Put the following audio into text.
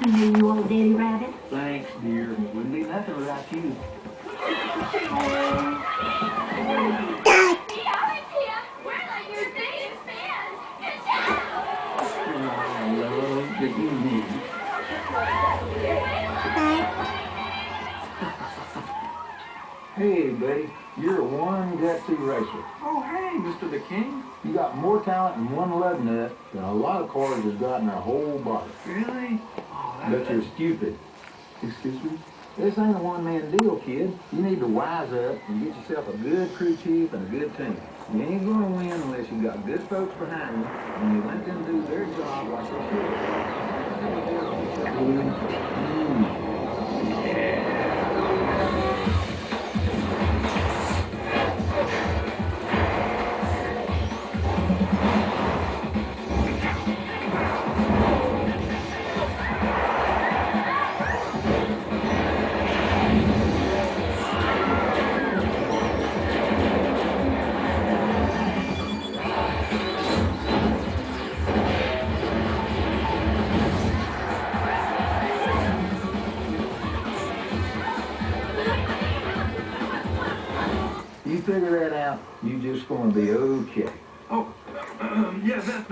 to me, you old daddy rabbit. Thanks, dear. Wouldn't be nothing without you. I love that you need. Hey, buddy, you're a one gutsy racer. Oh, hey, Mr. the King. You got more talent in one lug nut than a lot of cars has got in their whole body. Really? Oh, But you're stupid. Excuse me? This ain't a one-man deal, kid. You need to wise up and get yourself a good crew chief and a good team. You ain't gonna win unless you got good folks behind you and you let them do their job like they should. You figure that out, you just gonna be okay. Oh, yeah, that